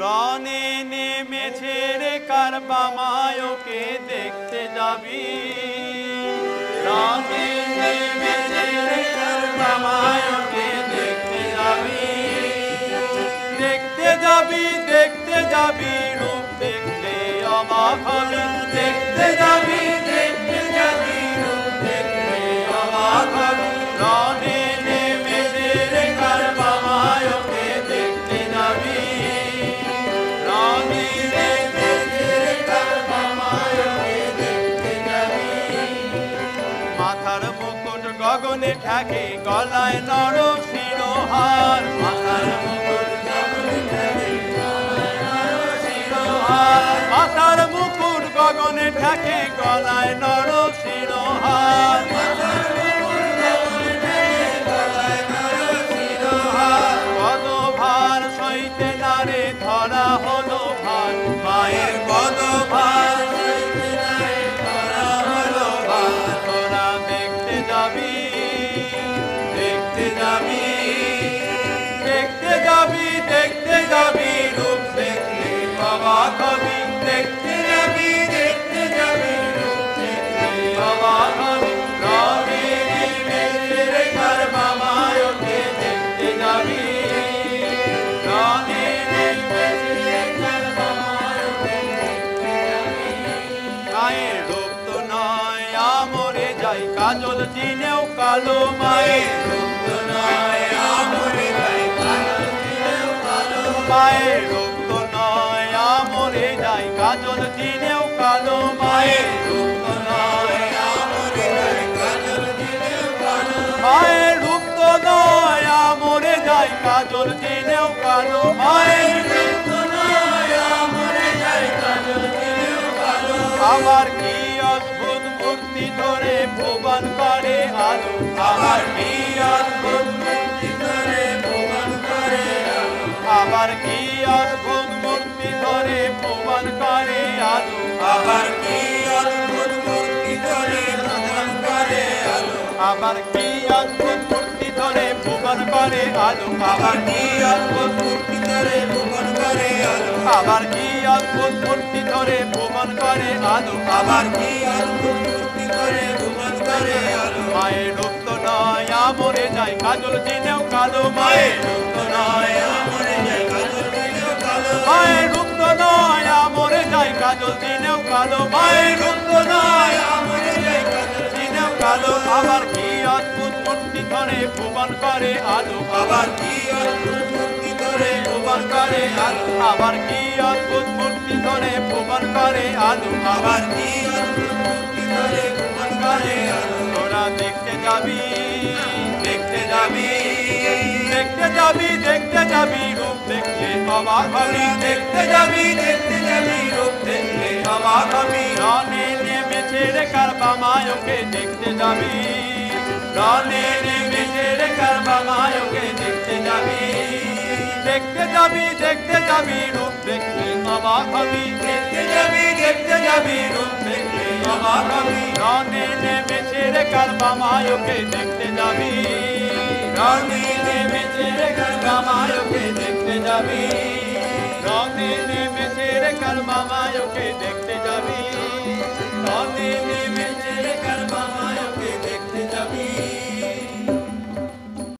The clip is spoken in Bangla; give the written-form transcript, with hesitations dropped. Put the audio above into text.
রনে নেমেছে রে কার বামায়কে দেখতে যাবি রনে নেমেছে রে কার বামায়কে দেখতে যাবি দেখতে যাবি রূপ দেখলে অবাক হবি দেখতে যাবি রূপ দেখলে অবাক হবি রনে নেমেছে রে কার বামায়কে দেখতে যাবি মাথার মুকুট গগনে ঠেকে গলায় নরম শিরোহার মাথার মুকুট গগনে ঠেকে মাথার মুকুট গগনে ঠেকে গলায় নরম শিরোহার পদ ভার সইতে নারে ধরা হলো ভার মায়ের পদ ভার সইতে নারে ধরা হলো ভার তোরা দেখতে যাবি রূপ দেখলে অবাক হবি দেখতে যাবি রূপ দেখলে অবাক হবি রনে নেমেছে রে কার বামায়কে দেখতে যাবি রনে নেমেছে রে কার বামায়কে দেখতে যাবি গায়ের রূপ তো নয় আমরে যাই কাজল চিনেও কালো মায়ের রূপ তো নয় আমরে যাই কাজল চিনেও কালো মায়ের রূপ তো নয় আমরে যাই কাজল চিনেও কালো মায়ের রূপ তো নয় আমরে যাই কাজল চিনেও কালো মায়ের রূপ তো নয় আমরে যাই কাজল চিনেও কালো মায়ের রূপ তো নয় আমরে যাই কাজল চিনেও কালো আবার কি অদ্ভুত মূর্তি ধরে ভুবন করে আলো আবার কি অদ্ভুত মূর্তি ধরে ভুবন করে আলো আবার কি অদ্ভুত মূর্তি ধরে ভুবন করে আলো আবার কি অদ্ভুত মূর্তি ধরে ভুবন করে আলো আবার কি অদ্ভুত মূর্তি ধরে ভুবন করে আলো আবার কি অদ্ভুত মূর্তি ধরে ভুবন করে আলো আবার কি অদ্ভুত মূর্তি ধরে ভুবন করে আলো আবার কি অদ্ভুত মূর্তি ধরে ভুবন করে আলো মায়ের রূপ তো নয় আমরে যাই কাজল চিনেও কালো মায়ের রূপ তো নয় আমরে যাই কাজল চিনেও কালো মায়ের রূপ তো নয় আমরে যাই কাজল চিনেও কালো মায়ের রূপ তো নয় আমরে যাই কাজল চিনেও কালো আবার কি অদ্ভুত মূর্তি ধরে ভুবন করে আলো আবার কি অদ্ভুত মূর্তি ধরে ভুবন করে আলো আবার কি অদ্ভুত মূর্তি ধরে ভুবন করে আলো আবার কি অদ্ভুত মূর্তি ধরে ভুবন করে আলো তোরা দেখতে যাবি রূপ দেখলে অবাক হবি দেখতে যাবি রূপ দেখলে অবাক হবি রনে নেমেছে রে কার বামায়কে দেখতে যাবি রনে নেমেছে রে কার বামায়কে দেখতে যাবি রূপ দেখলে অবাক হবি দেখতে যাবি রূপ দেখলে অবাক হবি রনে নেমেছে রে কার বামায়কে দেখতে যাবি রনে নেমেছে রে কার বামায়কে দেখতে যাবি রনে নেমেছে রে কার বামায়কে দেখতে